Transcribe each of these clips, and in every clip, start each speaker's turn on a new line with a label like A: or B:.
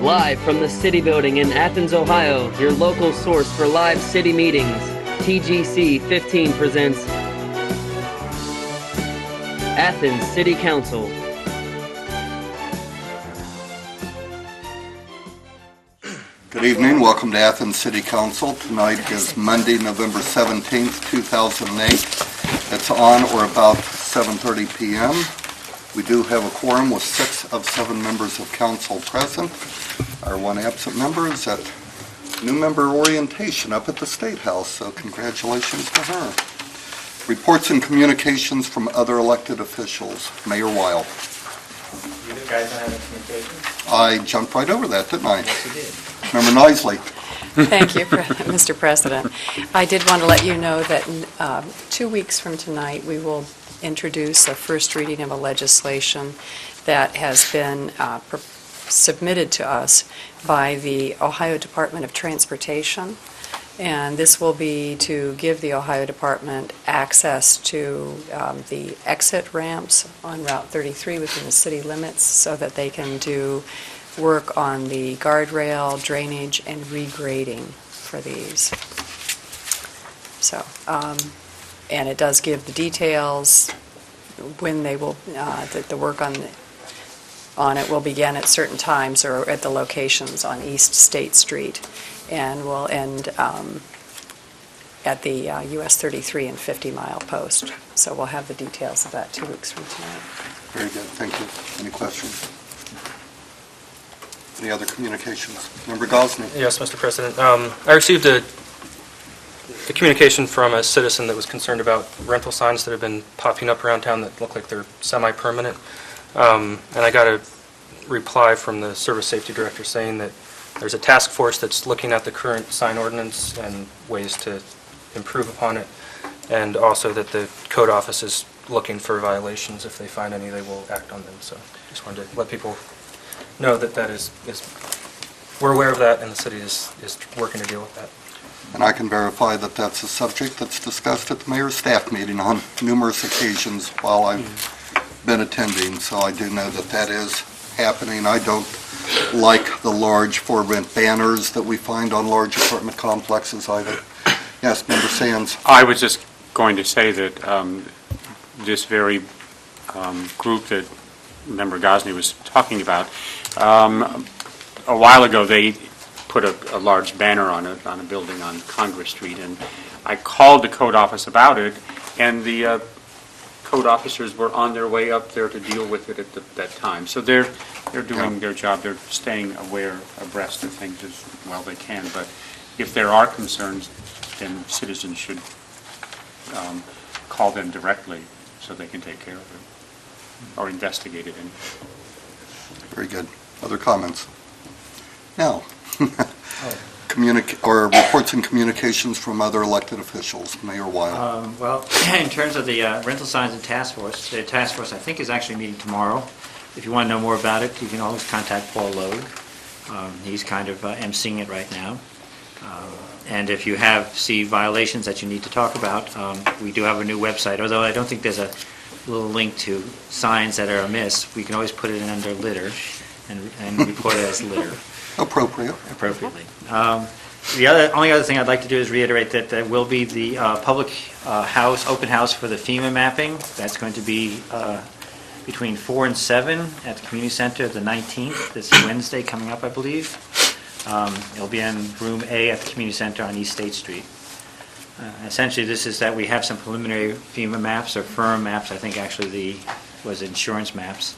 A: Live from the City Building in Athens, Ohio, your local source for live city meetings, TGC 15 presents Athens City Council.
B: Good evening. Welcome to Athens City Council. Tonight is Monday, November 17th, 2008. It's on or about 7:30 p.m. We do have a quorum with 6 of 7 members of council present. Our one absent member is at new member orientation up at the State House, so congratulations to her. Reports and communications from other elected officials. Mayor Weil.
C: You guys don't have any communications?
B: I jumped right over that, didn't I?
C: Yes, you did.
B: Member Nisley.
D: Thank you, Mr. President. I did want to let you know that 2 weeks from tonight, we will introduce a first reading of a legislation that has been submitted to us by the Ohio Department of Transportation. And this will be to give the Ohio Department access to the exit ramps on Route 33 within the city limits so that they can do work on the guardrail, drainage, and regrading for these. So, and it does give the details when they will, that the work on it will begin at certain times or at the locations on East State Street and will end at the US 33 and 50-mile post. So we'll have the details of that 2 weeks from tonight.
B: Very good. Thank you. Any questions? Any other communications? Member Gosney.
E: Yes, Mr. President. I received a communication from a citizen that was concerned about rental signs that have been popping up around town that look like they're semi-permanent. And I got a reply from the Service Safety Director saying that there's a task force that's looking at the current sign ordinance and ways to improve upon it, and also that the code office is looking for violations. If they find any, they will act on them. So just wanted to let people know that we're aware of that, and the city is working to deal with that.
B: And I can verify that that's a subject that's discussed at the mayor's staff meeting on numerous occasions while I've been attending, so I do know that that is happening. I don't like the large for-rent banners that we find on large apartment complexes either. Yes, Member Sands.
F: I was just going to say that this very group that Member Gosney was talking about, a while ago they put a large banner on a building on Congress Street, and I called the code office about it, and the code officers were on their way up there to deal with it at that time. So they're doing their job. They're staying abreast of things as well they can. But if there are concerns, then citizens should call them directly so they can take care of it or investigate it.
B: Very good. Other comments? Now, reports and communications from other elected officials. Mayor Weil.
C: Well, in terms of the rental signs and task force, the task force I think is actually meeting tomorrow. If you want to know more about it, you can always contact Paul Logue. He's kind of emceeing it right now. And if you see violations that you need to talk about, we do have a new website, although I don't think there's a little link to signs that are amiss. We can always put it in under litter and report it as litter. Appropriately. The only other thing I'd like to do is reiterate that there will be the public open house for the FEMA mapping. That's going to be between 4 and 7 at the community center the 19th. This Wednesday coming up, I believe. It'll be in room A at the community center on East State Street. Essentially, this is that we have some preliminary FEMA maps or firm maps. I think actually was insurance maps.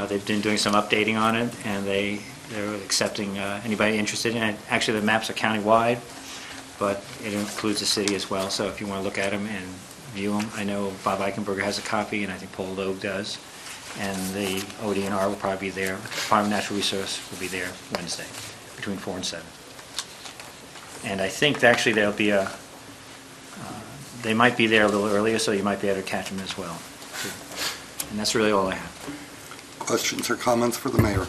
C: They've been doing some updating on it, and they're accepting anybody interested in it. Actually, the maps are county-wide, but it includes the city as well. So if you want to look at them and view them, I know Bob Eichenberger has a copy, and I think Paul Logue does. And the ODNR will probably be there. The Department of Natural Resources will be there Wednesday between 4 and 7. And I think actually there'll be they might be there a little earlier, so you might be able to catch them as well. And that's really all I have.
B: Questions or comments for the mayor?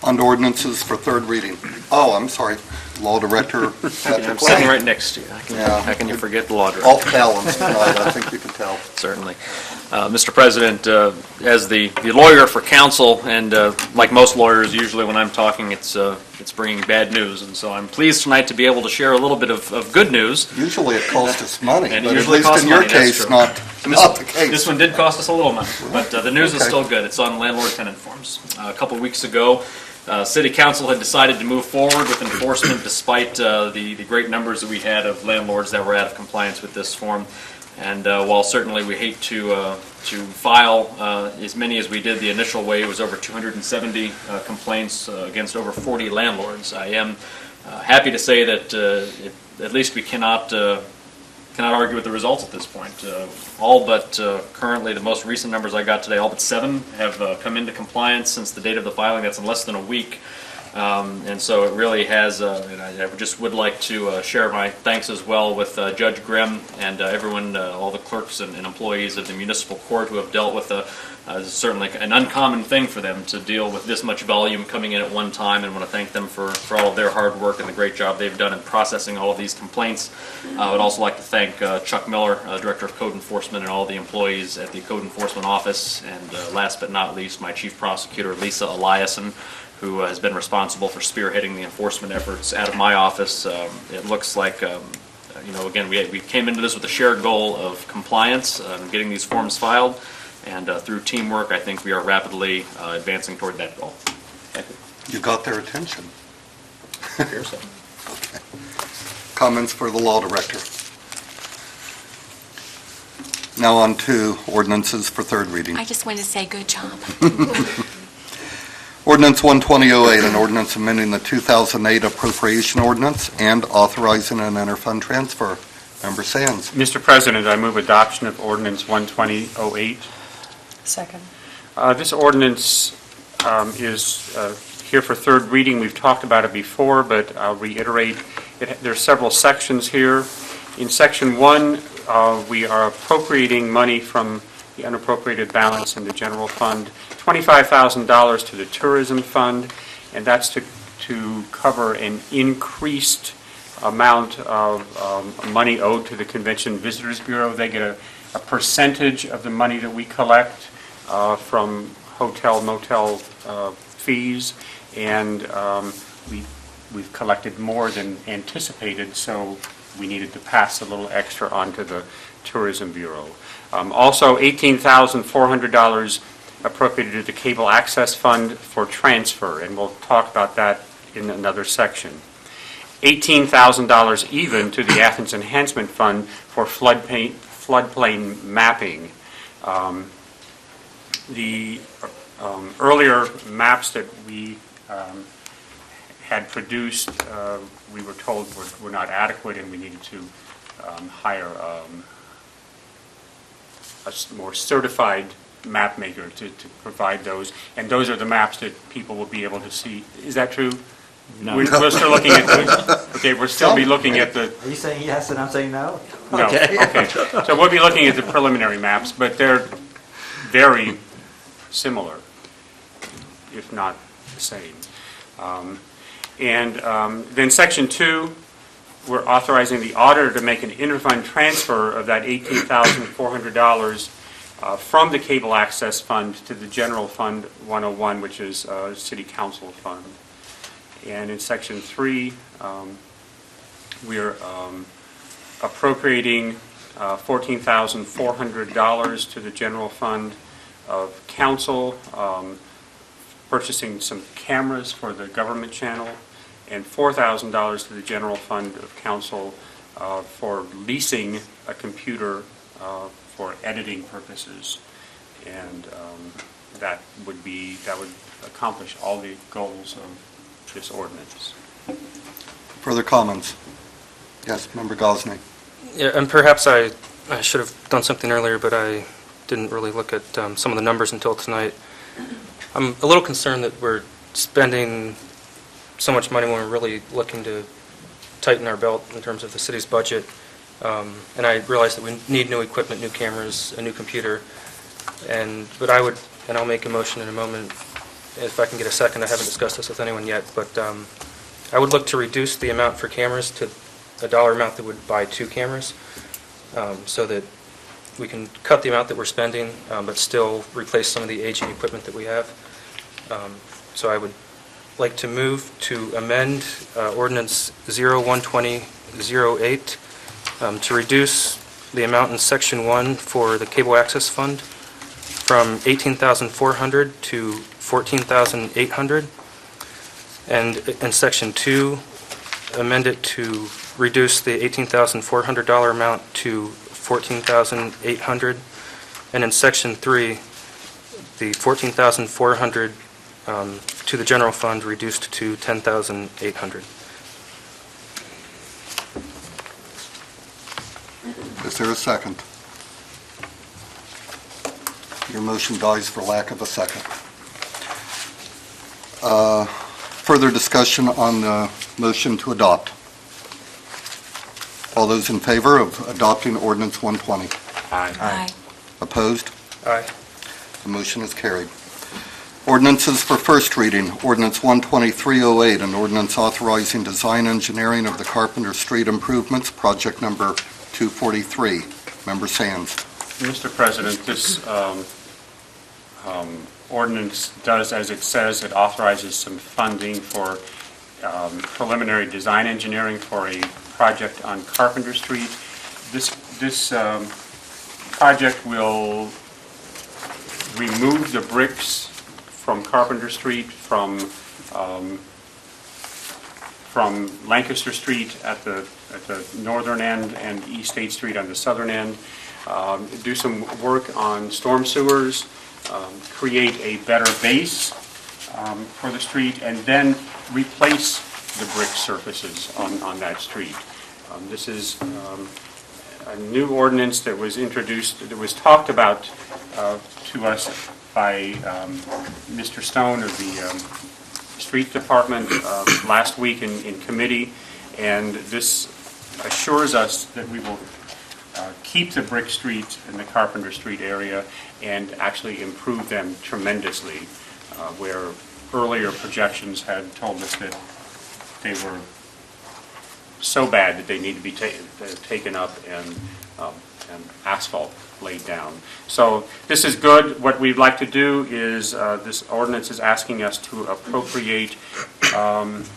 B: On to ordinances for third reading. Oh, I'm sorry. Law Director Patrick
G: I'm sitting right next to you. How can you forget the law director?
B: All talents tonight, I think you can tell.
G: Certainly. Mr. President, as the lawyer for counsel, and like most lawyers, usually when I'm talking, it's bringing bad news, and so I'm pleased tonight to be able to share a little bit of good news.
B: Usually it costs us money,
G: And
B: but
G: it
B: at
G: usually
B: least
G: costs
B: in your
G: money, that's
B: case,
G: true.
B: not the case.
G: This one did cost us a little money, but the news is
B: Okay.
G: still good. It's on landlord-tenant forms. A couple of weeks ago, City Council had decided to move forward with enforcement despite the great numbers that we had of landlords that were out of compliance with this form. And while certainly we hate to file as many as we did the initial way, it was over 270 complaints against over 40 landlords. I am happy to say that at least we cannot argue with the results at this point. All but currently, the most recent numbers I got today, all but 7 have come into compliance since the date of the filing. That's in less than a week. And so it really has, and I just would like to share my thanks as well with Judge Grimm and everyone, all the clerks and employees of the municipal court who have dealt with certainly an uncommon thing for them to deal with this much volume coming in at one time, and want to thank them for all of their hard work and the great job they've done in processing all of these complaints. I would also like to thank Chuck Miller, Director of Code Enforcement, and all the employees at the Code Enforcement Office, and last but not least, my Chief Prosecutor, Lisa Eliason, who has been responsible for spearheading the enforcement efforts out of my office. It looks like, again, we came into this with a shared goal of compliance, getting these forms filed, and through teamwork, I think we are rapidly advancing toward that goal. Thank you.
B: You got their attention.
G: Here, so.
B: Okay. Comments for the law director? Now on to ordinances for third reading.
H: I just want to say good job.
B: Ordinance 12008, an ordinance amending the 2008 appropriation ordinance and authorizing an interfund transfer. Member Sands.
F: Mr. President, I move adoption of ordinance 12008.
D: Second.
F: This ordinance is here for third reading. We've talked about it before, but I'll reiterate. There are several sections here. In Section 1, we are appropriating money from the unappropriated balance in the general fund, $25,000 to the tourism fund, and that's to cover an increased amount of money owed to the Convention Visitors Bureau. They get a percentage of the money that we collect from hotel, motel fees, and we've collected more than anticipated, so we needed to pass a little extra on to the Tourism Bureau. Also, $18,400 appropriated to the Cable Access Fund for transfer, and we'll talk about that in another section. $18,000 even to the Athens Enhancement Fund for floodplain mapping. The earlier maps that we had produced, we were told were not adequate, and we needed to hire a more certified map maker to provide those. And those are the maps that people will be able to see. Is that true?
C: No.
F: We're still looking at, okay, we'll still be looking at the,
I: Are you saying yes and I'm saying no?
F: no, okay. So we'll be looking at the preliminary maps, but they're very similar, if not the same. Then Section 2, we're authorizing the auditor to make an interfund transfer of that $18,400 from the Cable Access Fund to the General Fund 101, which is City Council Fund. And in Section 3, we're appropriating $14,400 to the General Fund of Council, purchasing some cameras for the government channel, and $4,000 to the General Fund of Council for leasing a computer for editing purposes. And that would accomplish all the goals of this ordinance.
B: Further comments? Yes, Member Gosney.
E: Yeah, and perhaps I should have done something earlier, but I didn't really look at some of the numbers until tonight. I'm a little concerned that we're spending so much money when we're really looking to tighten our belt in terms of the city's budget. And I realize that we need new equipment, new cameras, a new computer. But I'll make a motion in a moment if I can get a second. I haven't discussed this with anyone yet, but I would look to reduce the amount for cameras to a dollar amount that would buy 2 cameras, so that we can cut the amount that we're spending, but still replace some of the aging equipment that we have. So I would like to move to amend ordinance 012008 to reduce the amount in section 1 for the cable access fund from $18,400 to $14,800, and in section 2 amend it to reduce the $18,400 amount to $14,800, and in section 3 the $14,400 to the general fund reduced to $10,800.
B: Is there a second? Your motion dies for lack of a second. Further discussion on the motion to adopt. All those in favor of adopting ordinance 120?
F: Aye.
B: Opposed?
E: Aye.
B: The motion is carried. Ordinances for first reading. Ordinance 12308, an ordinance authorizing design engineering of the Carpenter Street improvements, project number 243. Member Sands.
F: Mr. President, this ordinance does, as it says, it authorizes some funding for preliminary design engineering for a project on Carpenter Street. This project will remove the bricks from Carpenter Street, from Lancaster Street at the northern end and East 8th Street on the southern end, do some work on storm sewers, create a better base for the street, and then replace the brick surfaces on that street. This is a new ordinance that was introduced, that was talked about to us by Mr. Stone of the Street Department last week in committee, and this assures us that we will keep the brick streets in the Carpenter Street area and actually improve them tremendously, where earlier projections had told us that they were so bad that they need to be taken up and asphalt laid down. So this is good. What we'd like to do is, this ordinance is asking us to appropriate, and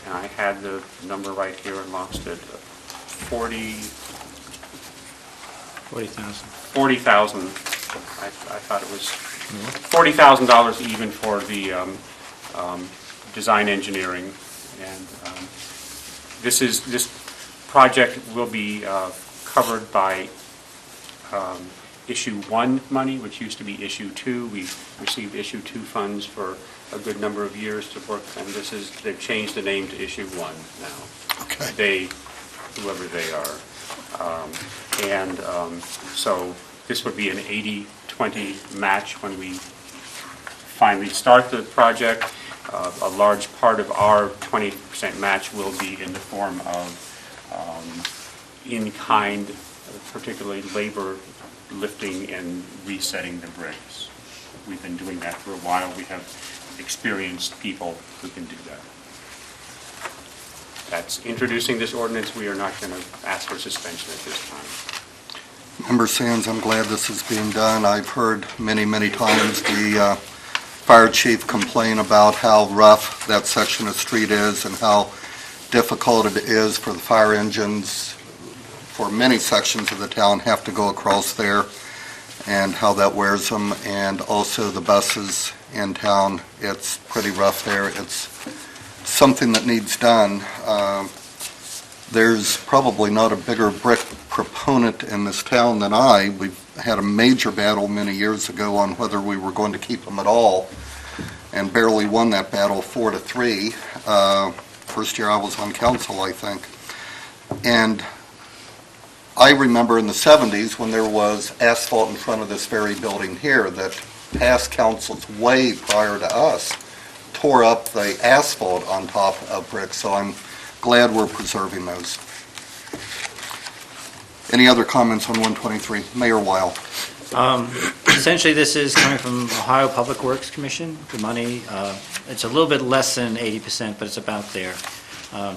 F: I had the number right here and lost it, $40,000. I thought it was $40,000 even for the design engineering. And this project will be covered by issue 1 money, which used to be issue 2. We've received issue 2 funds for a good number of years to work, and they've changed the name to issue 1 now.
B: Okay.
F: Whoever they are. So this would be an 80-20 match when we finally start the project. A large part of our 20% match will be in the form of in-kind, particularly labor lifting and resetting the bricks. We've been doing that for a while. We have experienced people who can do that. That's introducing this ordinance. We are not going to ask for suspension at this time.
B: Member Sands, I'm glad this is being done. I've heard many, many times the fire chief complain about how rough that section of street is and how difficult it is for the fire engines for many sections of the town have to go across there, and how that wears them, and also the buses in town. It's pretty rough there. It's something that needs done. There's probably not a bigger brick proponent in this town than I. We've had a major battle many years ago on whether we were going to keep them at all, and barely won that battle 4-3. First year I was on council, I think. And I remember in the 70s when there was asphalt in front of this very building here that past councils way prior to us tore up the asphalt on top of bricks, so I'm glad we're preserving those. Any other comments on 123? Mayor Weil.
C: Essentially, this is coming from Ohio Public Works Commission. The money, it's a little bit less than 80%, but it's about there.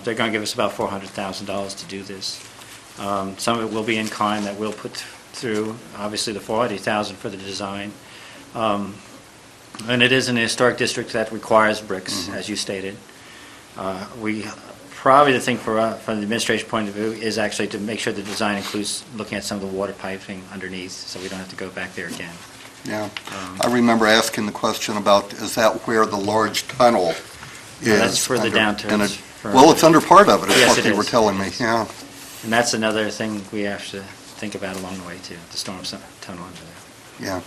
C: They're going to give us about $400,000 to do this. Some of it will be in kind that we'll put through, obviously, the $400,000 for the design. And it is in a historic district that requires bricks, as you stated. Probably the thing from the administration point of view is actually to make sure the design includes looking at some of the water piping underneath, so we don't have to go back there again.
B: Yeah. I remember asking the question about, is that where the large tunnel is?
C: That's further down towards.
B: Well, it's under part of it, is
C: Yes,
B: what
C: it
B: they were
C: is.
B: telling me, yeah.
C: And that's another thing we have to think about along the way, too, the storm tunnel under there.
B: Yeah.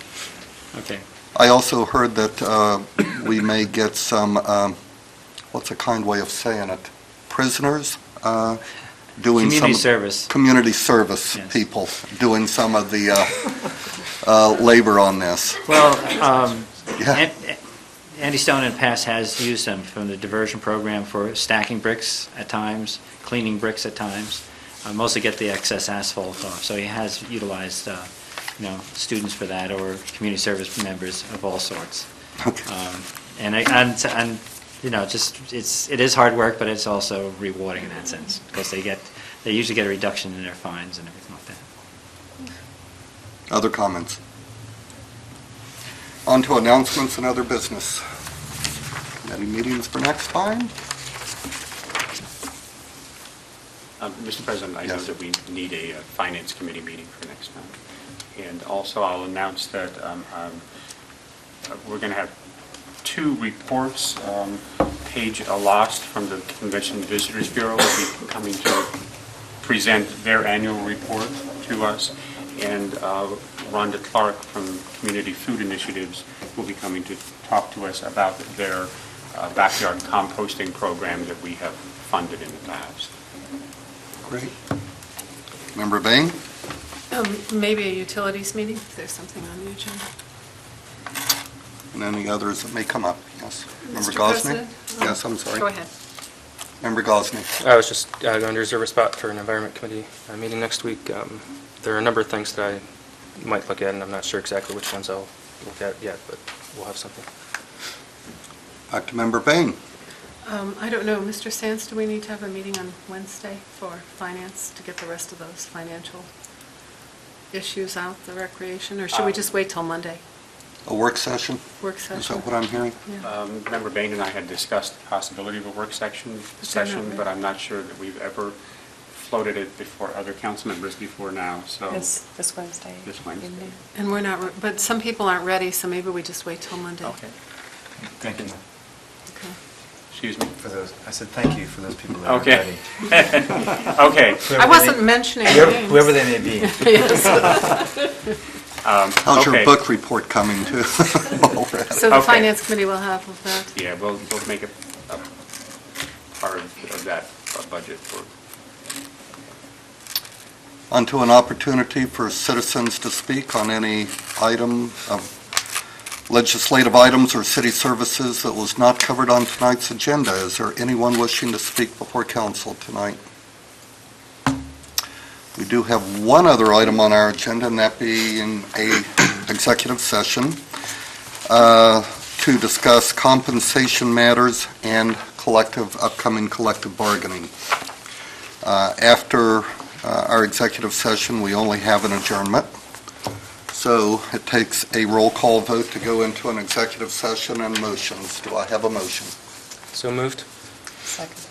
C: Okay.
B: I also heard that we may get some, what's a kind way of saying it, prisoners doing some...
C: Community service.
B: Community service
C: Yes.
B: people doing some of the labor on this.
C: Well,
B: Yeah.
C: Andy Stone in the past has used them from the diversion program for stacking bricks at times, cleaning bricks at times, mostly get the excess asphalt off. So he has utilized, students for that, or community service members of all sorts.
B: Okay.
C: It is hard work, but it's also rewarding in that sense, because they usually get a reduction in their fines and everything like that.
B: Other comments? On to announcements and other business. Any meetings for next time?
F: Mr. President, I know
B: Yes.
F: that we need a Finance Committee meeting for next time. And also, I'll announce that we're going to have 2 reports. Paige Alost from the Convention and Visitors Bureau will be coming to present their annual report to us. And Rhonda Clark from Community Food Initiatives will be coming to talk to us about their backyard composting program that we have funded in the past.
B: Great. Member Bain?
D: Maybe a utilities meeting, if there's something on the agenda.
B: And any others that may come up, yes. Member
D: Mr.
B: Gosney?
D: President?
B: Yes, I'm sorry.
D: Go ahead.
B: Member Gosney?
E: I was just going to reserve a spot for an Environment Committee meeting next week. There are a number of things that I might look at, and I'm not sure exactly which ones I'll look at yet, but we'll have something.
B: Back to Member Bain.
D: I don't know, Mr. Sands, do we need to have a meeting on Wednesday for finance to get the rest of those financial issues out, the recreation, or should we just wait till Monday?
B: A work session?
D: Work
B: Is
D: session?
B: that what I'm hearing?
D: Yeah.
F: Member Bain and I had discussed the possibility of a work session, but I'm not sure that we've ever floated it before other council members before now, so...
D: This Wednesday.
F: This Wednesday.
D: evening. And we're not, but some people aren't ready, so maybe we just wait till Monday.
F: Okay.
H: Thank you
D: Okay.
F: Excuse me?
H: for those, I said thank you for those people that are
F: Okay.
H: ready.
F: Okay.
D: I wasn't mentioning names.
H: Whoever they may be.
D: Yes.
B: How's your
F: Okay.
B: book report coming too?
D: So the
F: Okay.
D: finance committee will have of that.
F: Yeah, we'll make it a part of that budget for...
B: On to an opportunity for citizens to speak on any item of legislative items or city services that was not covered on tonight's agenda. Is there anyone wishing to speak before council tonight? We do have one other item on our agenda, and that being a executive session to discuss compensation matters and upcoming collective bargaining. After our executive session, we only have an adjournment. So it takes a roll call vote to go into an executive session and motions. Do I have a motion?
E: So moved?
D: Second.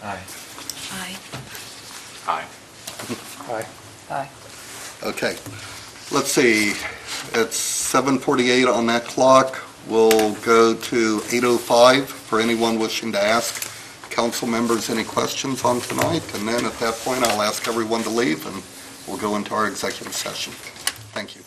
H: Aye.
D: Aye.
F: Aye.
E: Aye.
D: Aye.
B: Okay. Let's see. It's 7:48 on that clock. We'll go to 8:05 for anyone wishing to ask council members any questions on tonight. And then at that point, I'll ask everyone to leave and we'll go into our executive session. Thank you.